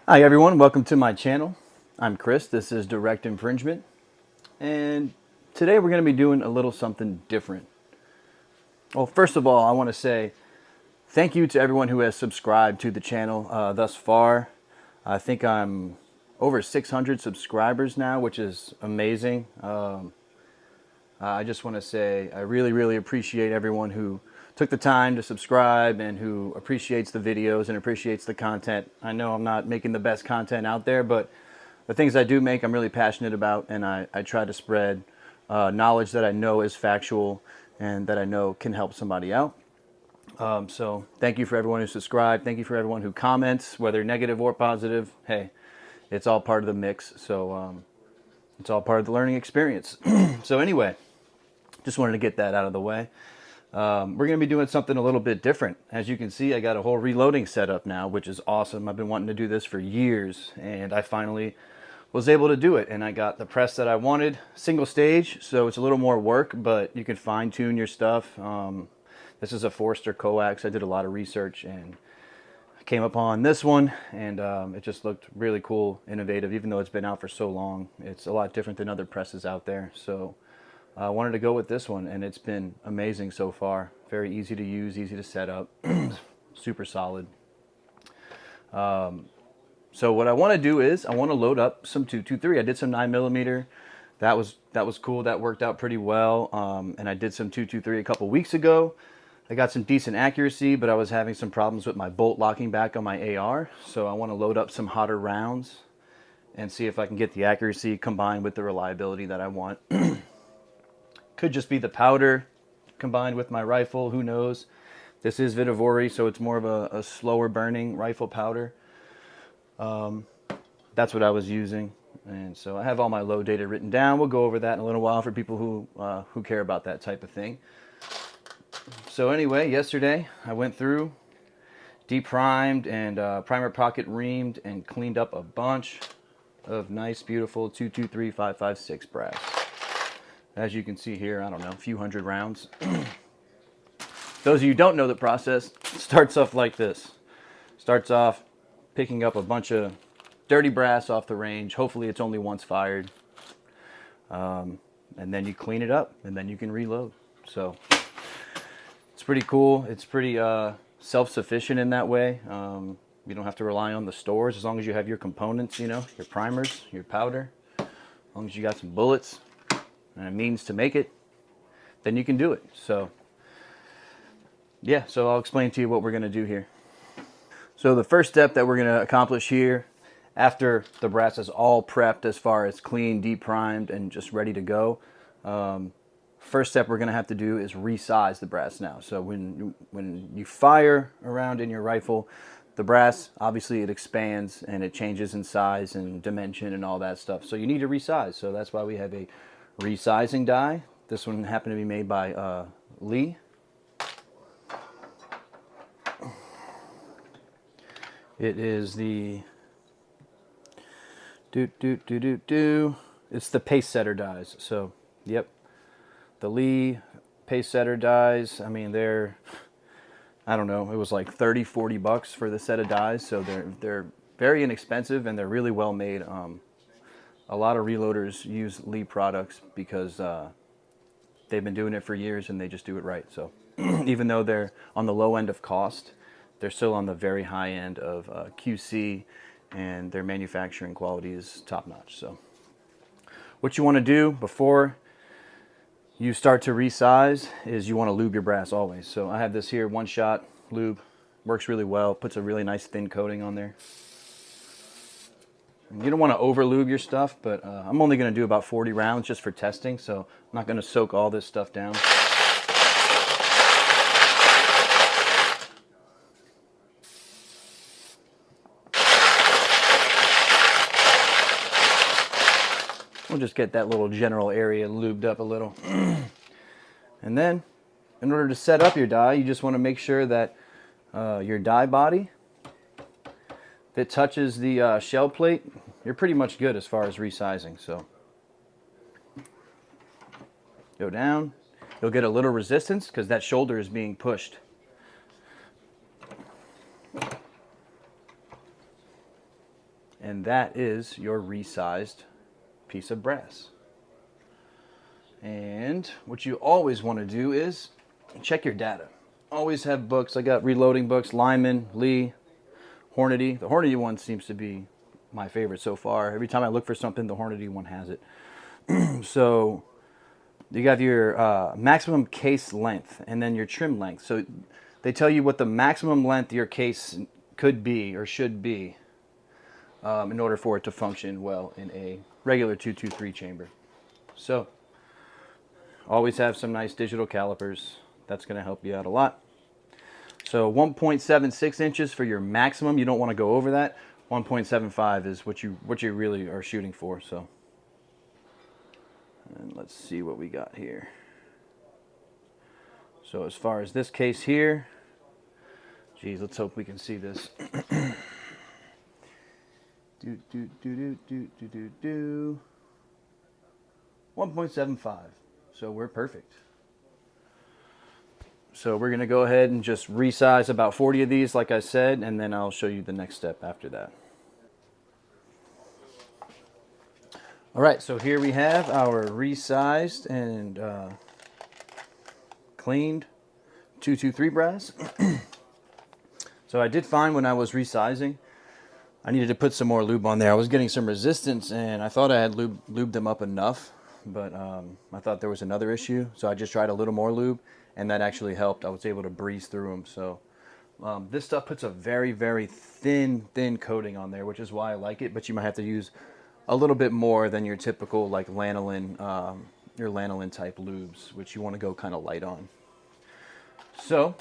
Hi everyone, welcome to my channel. I'm Chris, this is Direct Infringement, and today we're going to be doing a little something different. Well, first of all, I want to say thank you to everyone who has subscribed to the channel thus far. I think I'm over 600 subscribers now, which is amazing. I just want to say I really appreciate everyone who took the time to subscribe and who appreciates the videos and appreciates the content. I know I'm not making the best content out there, but the things I do make I'm really passionate about, and I try to spread knowledge that I know is factual and that I know can help somebody out. So thank you for everyone who subscribed. Thank you for everyone who comments, whether negative or positive. Hey, it's all part of the mix, so it's all part of the learning experience. So anyway, just wanted to get that out of the way. We're going to be doing something a little bit different. As you can see, I got a whole reloading setup now, which is awesome. I've been wanting to do this for years, and I finally was able to do it. And I got the press that I wanted, single stage, so it's a little more work, but you can fine tune your stuff. This is a Forster coax. I did a lot of research and I came upon this one, and it just looked really cool, innovative, even though it's been out for so long. It's a lot different than other presses out there. So I wanted to go with this one, and it's been amazing so far. Very easy to use, easy to set up, super solid. So what I want to do is I want to load up some 223. I did some 9mm. That was cool. That worked out pretty well. And I did some 223 a couple weeks ago. I got some decent accuracy, but I was having some problems with my bolt locking back on my AR. So I want to load up some hotter rounds and see if I can get the accuracy combined with the reliability that I want. Could just be the powder combined with my rifle, who knows. This is Vitivori, so it's more of a slower burning rifle powder. That's what I was using, and so I have all my load data written down. We'll go over that in a little while for people who care about that type of thing. So anyway, yesterday I went through, deprimed and primer pocket reamed and cleaned up a bunch of nice, beautiful 223 5.56 brass. As you can see here, I don't know, a few hundred rounds. Those of you who don't know the process, it starts off like this. Starts off picking up a bunch of dirty brass off the range. Hopefully it's only once fired. And then you clean it up, and then you can reload. So it's pretty cool. It's pretty self-sufficient in that way. You don't have to rely on the stores as long as you have your components, you know, your primers, your powder. As long as you got some bullets and a means to make it, then you can do it. So yeah, so I'll explain to you what we're going to do here. So the first step that we're going to accomplish here, after the brass is all prepped as far as clean, deprimed, and just ready to go, first step we're going to have to do is resize the brass now. So when you fire around in your rifle, the brass, obviously it expands and it changes in size and dimension and all that stuff. So you need to resize. So that's why we have a resizing die. This one happened to be made by Lee. It is the it's the pace setter dies. So yep, the Lee pace setter dies. I mean, they're, I don't know, it was like 30-40 bucks for the set of dies. So they're very inexpensive and they're really well made. A lot of reloaders use Lee products because they've been doing it for years and they just do it right. So even though they're on the low end of cost, they're still on the very high end of QC, and their manufacturing quality is top notch. So what you want to do before you start to resize is you want to lube your brass always. So I have this here, one shot lube, works really well, puts a really nice thin coating on there. And you don't want to over lube your stuff, but I'm only going to do about 40 rounds just for testing, so I'm not going to soak all this stuff down. We'll just get that little general area lubed up a little. And then, in order to set up your die, you just want to make sure that your die body, if it touches the shell plate, you're pretty much good as far as resizing. So, go down. You'll get a little resistance because that shoulder is being pushed. and that is your resized piece of brass. And what you always want to do is check your data. Always have books. I got reloading books, Lyman, Lee, Hornady. The Hornady one seems to be my favorite so far. Every time I look for something, the Hornady one has it. So you got your maximum case length and then your trim length. So they tell you what the maximum length your case could be or should be in order for it to function well in a regular 223 chamber. So always have some nice digital calipers. That's going to help you out a lot. So 1.76 inches for your maximum. You don't want to go over that. 1.75 is what you really are shooting for. So, and let's see what we got here. So as far as this case here, geez, let's hope we can see this. 1.75. So we're perfect. So we're going to go ahead and just resize about 40 of these, like I said, and then I'll show you the next step after that. All right, so here we have our resized and cleaned 223 brass. So I did find when I was resizing, I needed to put some more lube on there. I was getting some resistance, and I thought I had lubed them up enough, but I thought there was another issue, so I just tried a little more lube, and that actually helped. I was able to breeze through them. So this stuff puts a very, very thin coating on there, which is why I like it, but you might have to use a little bit more than your typical like lanolin, your lanolin type lubes, which you want to go kind of light on. So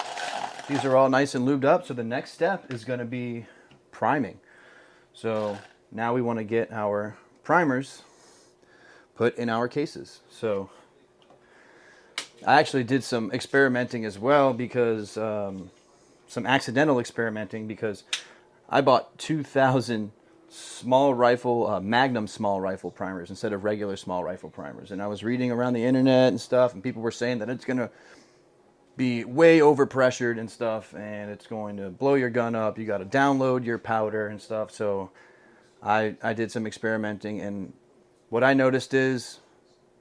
these are all nice and lubed up. So the next step is going to be priming. So now we want to get our primers put in our cases. So I actually did some experimenting as well, because some accidental experimenting, because I bought 2,000 small rifle, Magnum small rifle primers instead of regular small rifle primers. And I was reading around the internet and stuff, and people were saying that it's going to be way overpressured and stuff, and it's going to blow your gun up. You got to download your powder and stuff. So I did some experimenting, and what I noticed is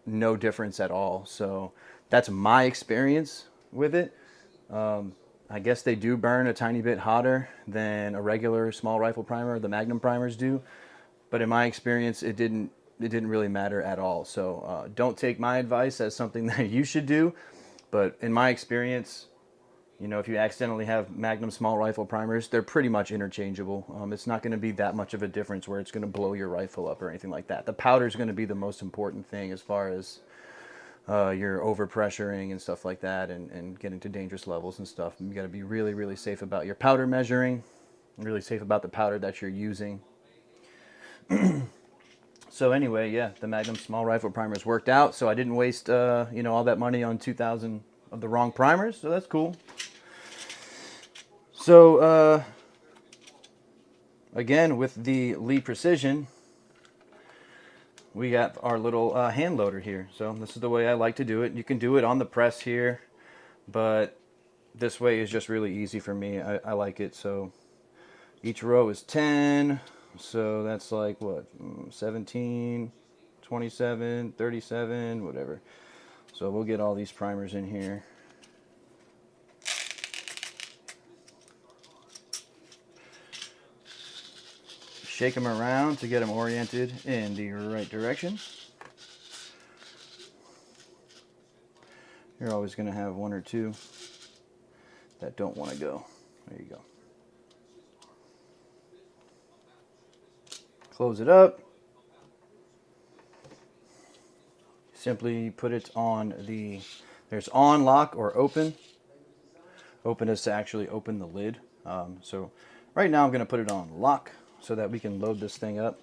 no difference at all. So that's my experience with it. I guess they do burn a tiny bit hotter than a regular small rifle primer, the Magnum primers do. But in my experience, it didn't really matter at all. So don't take my advice as something that you should do. But in my experience, you know, if you accidentally have Magnum small rifle primers, they're pretty much interchangeable. It's not going to be that much of a difference where it's going to blow your rifle up or anything like that. The powder is going to be the most important thing as far as your overpressuring and stuff like that, and getting to dangerous levels and stuff. You got to be really, really safe about your powder measuring, really safe about the powder that you're using. So anyway, yeah, the Magnum small rifle primers worked out, so I didn't waste you know, all that money on 2,000 of the wrong primers, so that's cool. So again, with the Lee Precision, we got our little hand loader here. So this is the way I like to do it. You can do it on the press here, but this way is just really easy for me. I like it. So each row is 10. So that's like what, 17, 27, 37, whatever. So we'll get all these primers in here. Shake them around to get them oriented in the right direction. You're always going to have one or two that don't want to go. There you go. Close it up. Simply put it on the, there's on, lock, or open. Open is to actually open the lid. So right now I'm going to put it on lock so that we can load this thing up.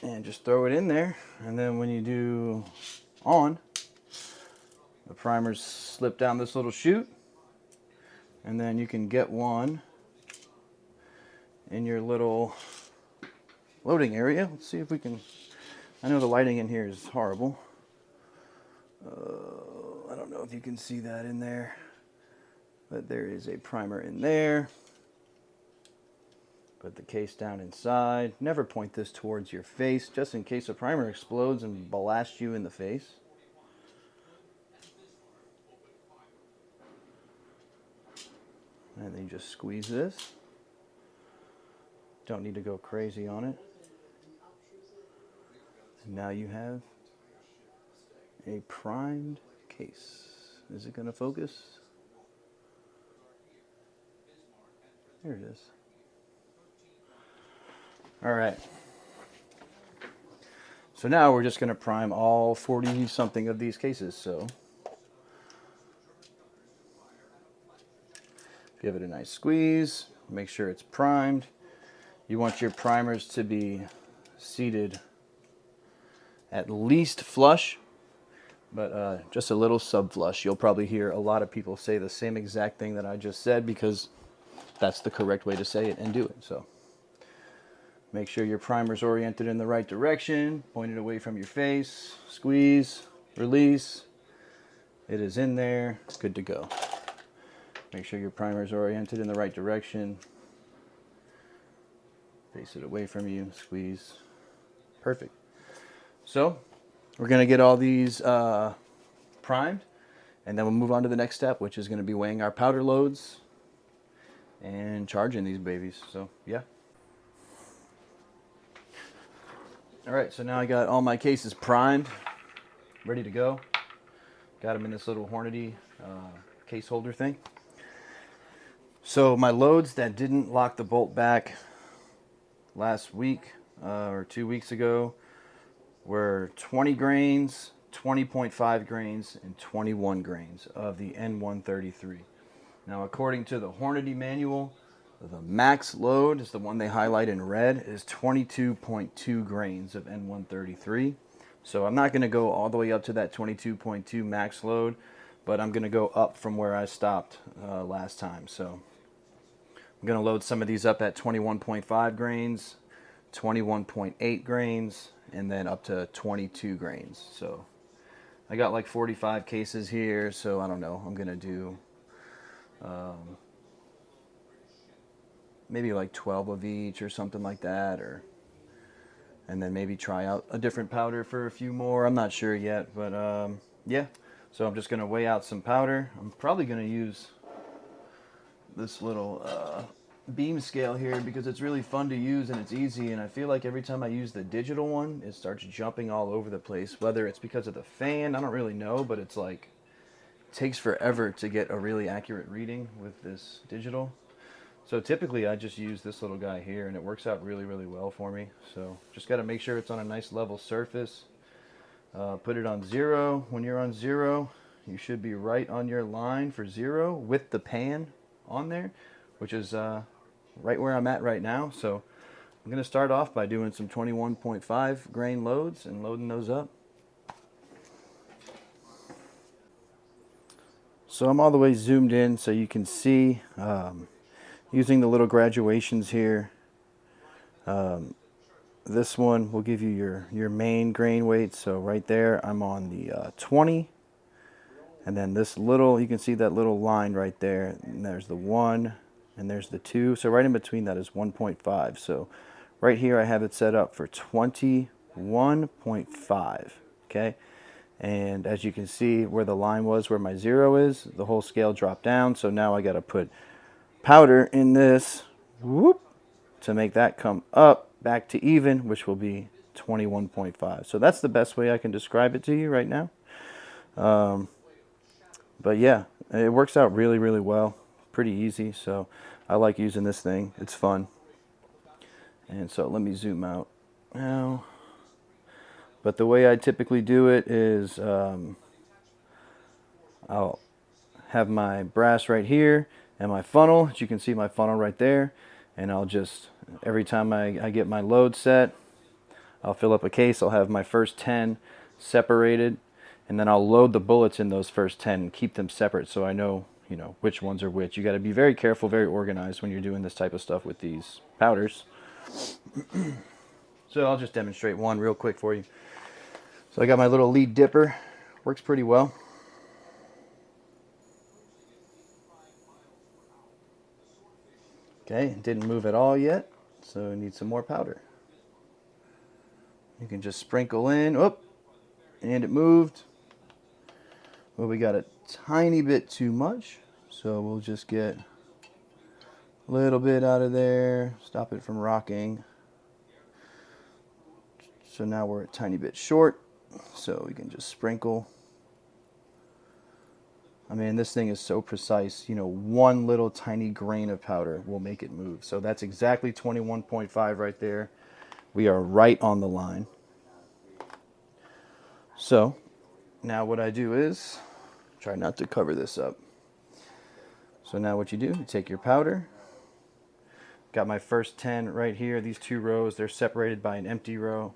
And just throw it in there. And then when you do on, the primers slip down this little chute. And then you can get one in your little loading area. Let's see if we can, I know the lighting in here is horrible. I don't know if you can see that in there, but there is a primer in there. Put the case down inside. Never point this towards your face, just in case the primer explodes and blasts you in the face. And then you just squeeze this. Don't need to go crazy on it. And now you have a primed case. Is it going to focus? There it is. All right. So now we're just going to prime all 40 something of these cases. So give it a nice squeeze. Make sure it's primed. You want your primers to be seated at least flush, but just a little subflush. You'll probably hear a lot of people say the same exact thing that I just said because that's the correct way to say it and do it. So make sure your primer's oriented in the right direction, pointed away from your face, squeeze, release. It is in there, good to go. Make sure your primer's oriented in the right direction. Face it away from you, squeeze. Perfect. So we're gonna get all these primed, and then we'll move on to the next step, which is gonna be weighing our powder loads and charging these babies. So yeah. All right, so now I got all my cases primed, ready to go. Got them in this little Hornady case holder thing. So my loads that didn't lock the bolt back last week or 2 weeks ago were 20 grains, 20.5 grains, and 21 grains of the N133. Now, according to the Hornady manual, the max load is the one they highlight in red, is 22.2 grains of N133. So I'm not going to go all the way up to that 22.2 max load, but I'm going to go up from where I stopped last time. So I'm going to load some of these up at 21.5 grains, 21.8 grains, and then up to 22 grains. So I got like 45 cases here, so I don't know. I'm going to do maybe like 12 of each or something like that, and then maybe try out a different powder for a few more. I'm not sure yet, but yeah. So I'm just going to weigh out some powder. I'm probably going to use this little beam scale here because it's really fun to use and it's easy, and I feel like every time I use the digital one it starts jumping all over the place, whether it's because of the fan, I don't really know, but it's like it takes forever to get a really accurate reading with this digital. So typically I just use this little guy here and it works out really, really well for me. So just got to make sure it's on a nice level surface. Put it on 0. When you're on 0, you should be right on your line for 0 with the pan on there, which is right where I'm at right now. So I'm going to start off by doing some 21.5 grain loads and loading those up. So I'm all the way zoomed in so you can see, using the little graduations here. This one will give you your main grain weight. So right there I'm on the 20, and then this little, you can see that little line right there, and there's the 1 and there's the 2, so right in between that is 1.5. So right here I have it set up for 21.5. okay, and as you can see where the line was, where my 0 is, the whole scale dropped down. So now I got to put powder in this, whoop, to make that come up back to even, which will be 21.5. So that's the best way I can describe it to you right now. But yeah, it works out really, really well. Pretty easy. So I like using this thing. It's fun. And so let me zoom out now. But the way I typically do it is I'll have my brass right here and my funnel. As you can see, my funnel right there. And I'll just, every time I get my load set, I'll fill up a case. I'll have my first 10 separated, and then I'll load the bullets in those first 10 and keep them separate so I know, which ones are which. You got to be very careful, very organized when you're doing this type of stuff with these powders. So I'll just demonstrate one real quick for you. So I got my little lead dipper. Works pretty well. Okay, didn't move at all yet. So we need some more powder. You can just sprinkle in. Oh, and it moved. Well, we got a tiny bit too much, so we'll just get a little bit out of there, stop it from rocking. So now we're a tiny bit short, so we can just sprinkle. I mean, this thing is so precise, you know, one little tiny grain of powder will make it move. So that's exactly 21.5 right there. We are right on the line. So now what I do is try not to cover this up. So now what you do, you take your powder. Got my first 10 right here. These 2 rows, they're separated by an empty row.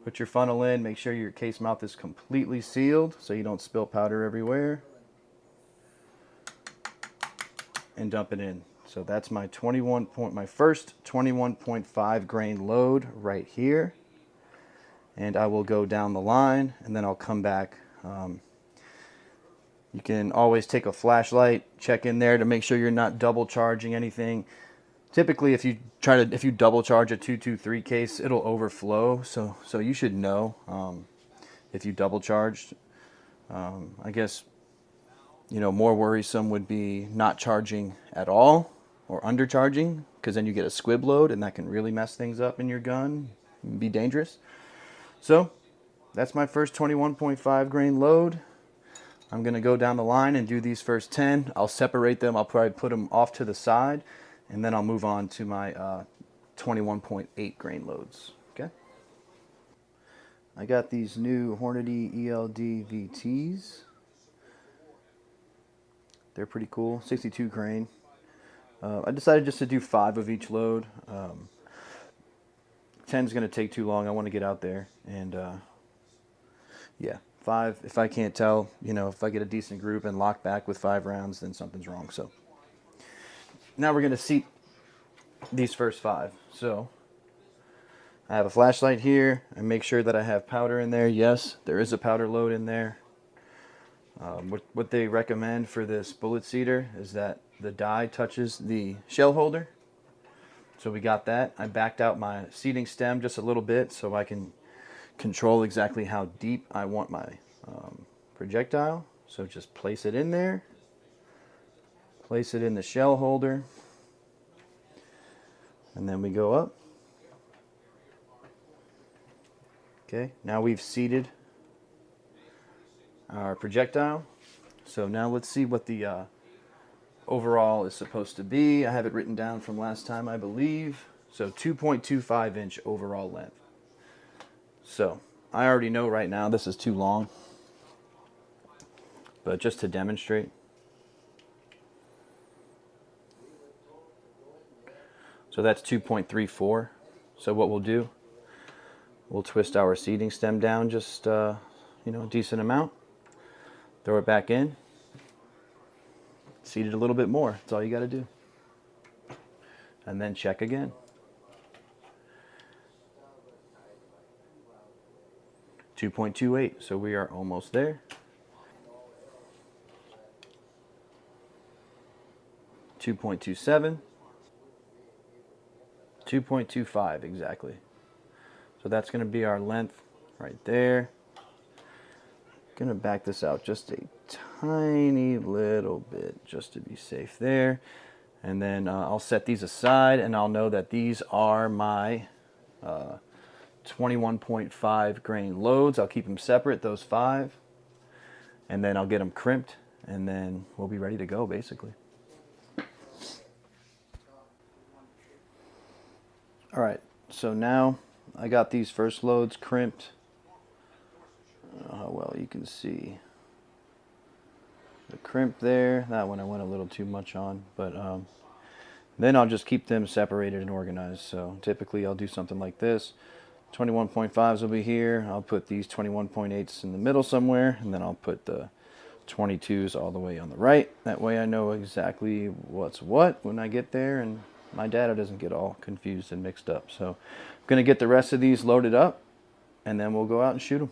Put your funnel in, make sure your case mouth is completely sealed so you don't spill powder everywhere. And dump it in. So that's my my first 21.5 grain load right here. And I will go down the line and then I'll come back. You can always take a flashlight, check in there to make sure you're not double charging anything. Typically, if you double charge a 223 case, it'll overflow. So you should know if you double charged. I guess, you know, more worrisome would be not charging at all or undercharging, because then you get a squib load and that can really mess things up in your gun, be dangerous. So that's my first 21.5 grain load. I'm going to go down the line and do these first 10. I'll separate them. I'll probably put them off to the side, and then I'll move on to my 21.8 grain loads. Okay. I got these new Hornady ELD VTs. They're pretty cool. 62 grain. I decided just to do 5 of each load. 10 is going to take too long. I want to get out there, and yeah. 5, if I can't tell, you know, if I get a decent group and lock back with 5 rounds, then something's wrong. So now we're going to seat these first 5. So I have a flashlight here. I make sure that I have powder in there. Yes, there is a powder load in there. What they recommend for this bullet seeder is that the die touches the shell holder. So we got that. I backed out my seating stem just a little bit so I can control exactly how deep I want my projectile. So just place it in there, place it in the shell holder, and then we go up. Okay, now we've seated our projectile. So now let's see what the overall is supposed to be. I have it written down from last time, I believe. So 2.25 inch overall length. So I already know right now this is too long, but just to demonstrate. So that's 2.34. So what we'll do, we'll twist our seating stem down just, you know, a decent amount. Throw it back in. Seat it a little bit more. That's all you got to do. And then check again. 2.28, so we are almost there. 2.27, 2.25 exactly. So that's going to be our length right there. Going to back this out just a tiny little bit just to be safe there. And then I'll set these aside and I'll know that these are my 21.5 grain loads. I'll keep them separate, those 5, and then I'll get them crimped, and then we'll be ready to go basically. All right, so now I got these first loads crimped. How well you can see the crimp there. That one I went a little too much on, but then I'll just keep them separated and organized. So typically I'll do something like this. 21.5s will be here. I'll put these 21.8s in the middle somewhere, and then I'll put the 22s all the way on the right. That way I know exactly what's what when I get there, and my data doesn't get all confused and mixed up. So I'm going to get the rest of these loaded up, and then we'll go out and shoot them.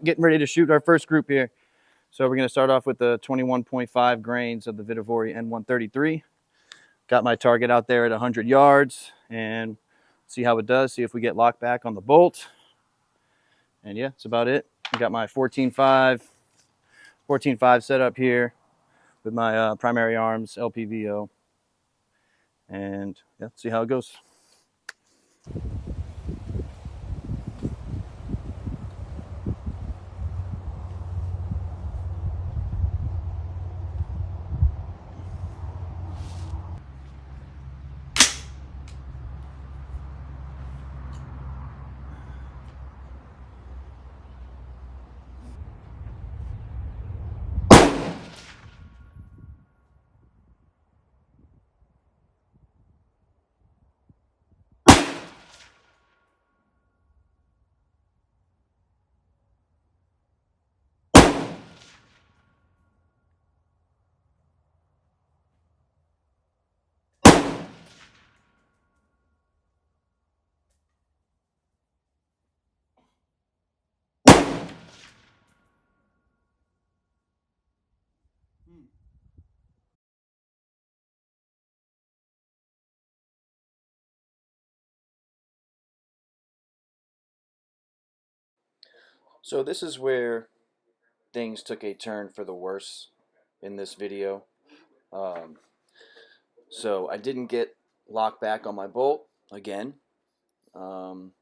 right, getting ready to shoot our first group here. So we're going to start off with the 21.5 grains of the Vitavori N133. Got my target out there at 100 yards and see how it does, see if we get locked back on the bolt. And yeah, that's about it. I got my 14.5 set up here with my primary arms LPVO. And yeah, see how it goes. So this is where things took a turn for the worse in this video. Um, so I didn't get locked back on my bolt again. And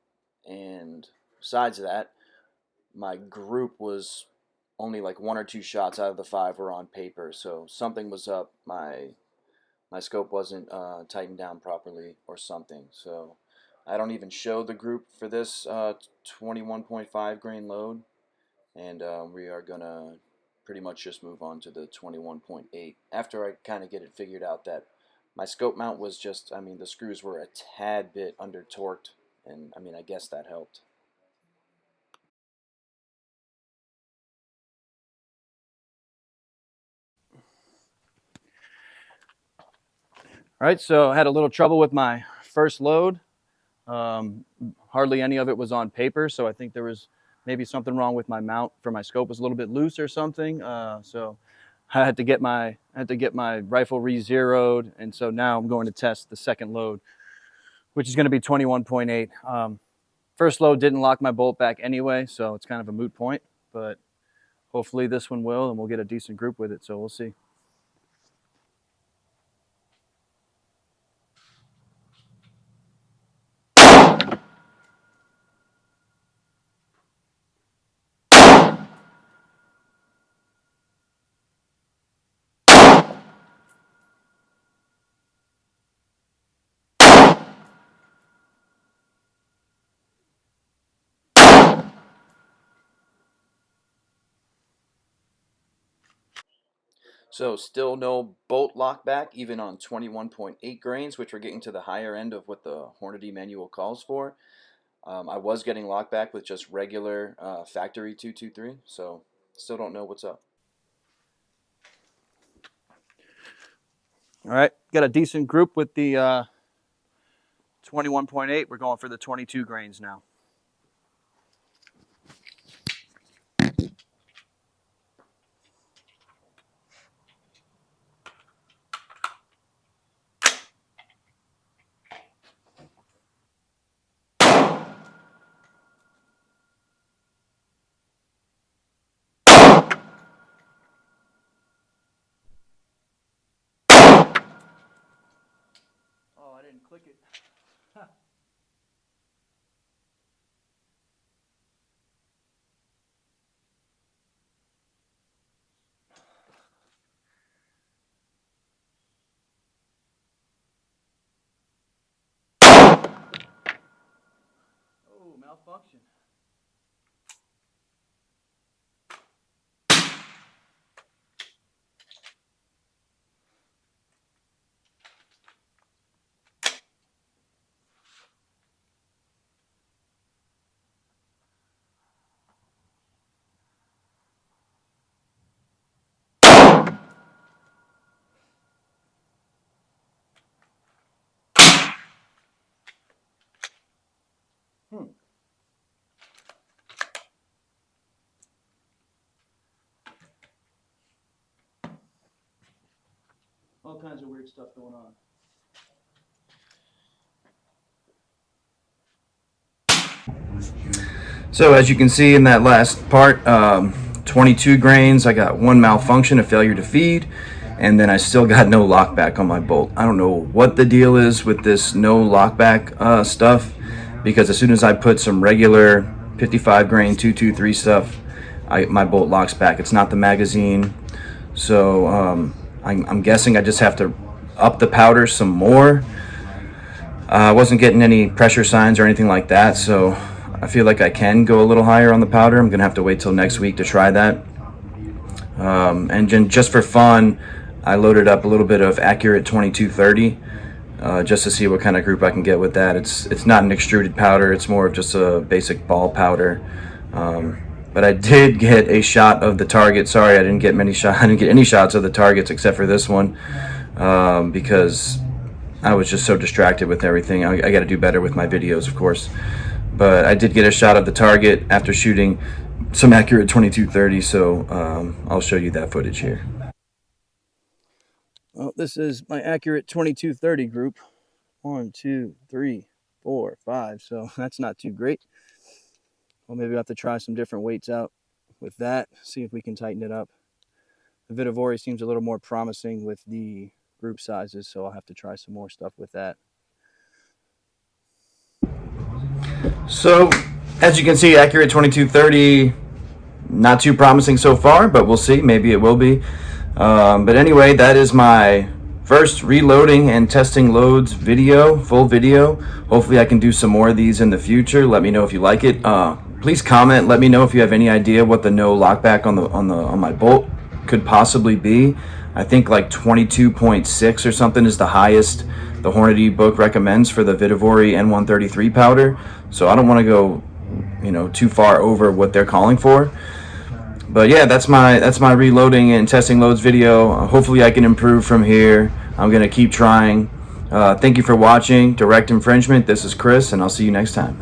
besides that, my group was only like 1 or 2 shots out of the 5 were on paper. So something was up. My scope wasn't tightened down properly or something. So I don't even show the group for this 21.5 grain load. And we are going to pretty much just move on to the 21.8 after I kind of get it figured out that my scope mount was just, I mean, the screws were a tad bit under torqued, and I mean, I guess that helped. All right, so I had a little trouble with my first load. Hardly any of it was on paper, so I think there was maybe something wrong with my mount for my scope was a little bit loose or something. So I had to get my rifle re-zeroed, and so now I'm going to test the second load, which is going to be 21.8. First load didn't lock my bolt back anyway, so it's kind of a moot point, but hopefully this one will, and we'll get a decent group with it, so we'll see. So still no bolt lock back, even on 21.8 grains, which we're getting to the higher end of what the Hornady manual calls for. I was getting lock back with just regular factory 223, so still don't know what's up. All right, got a decent group with the 21.8. We're going for the 22 grains now. Oh, I didn't click it. Oh, malfunction. all kinds of weird stuff going on. So as you can see in that last part, 22 grains, I got one malfunction, a failure to feed, and then I still got no lockback on my bolt. I don't know what the deal is with this no lockback stuff, because as soon as I put some regular 55 grain 223 stuff, my bolt locks back. It's not the magazine. So I'm guessing I just have to up the powder some more. I wasn't getting any pressure signs or anything like that, so I feel like I can go a little higher on the powder. I'm gonna have to wait till next week to try that. And then just for fun, I loaded up a little bit of Accurate 2230 just to see what kind of group I can get with that. It's not an extruded powder, it's more of just a basic ball powder. But I did get a shot of the target. Sorry, I didn't get any shots of the targets except for this one, because I was just so distracted with everything. I got to do better with my videos, of course. But I did get a shot of the target after shooting some Accurate 2230, so I'll show you that footage here. Well, this is my Accurate 2230 group. 1, 2, 3, 4, 5. So that's not too great. Well, maybe we'll have to try some different weights out with that, see if we can tighten it up. The Vidovori seems a little more promising with the group sizes, so I'll have to try some more stuff with that. So, as you can see, Accurate 2230, not too promising so far, but we'll see. Maybe it will be. But anyway, that is my first reloading and testing loads video, full video. Hopefully I can do some more of these in the future. Let me know if you like it. Please comment. Let me know if you have any idea what the no lockback on my bolt could possibly be. I think like 22.6 or something is the highest the Hornady book recommends for the Vidovori N133 powder. So I don't want to go, too far over what they're calling for. But yeah, that's my reloading and testing loads video. Hopefully I can improve from here. I'm gonna keep trying. Thank you for watching Direct Infringement. This is Chris, and I'll see you next time.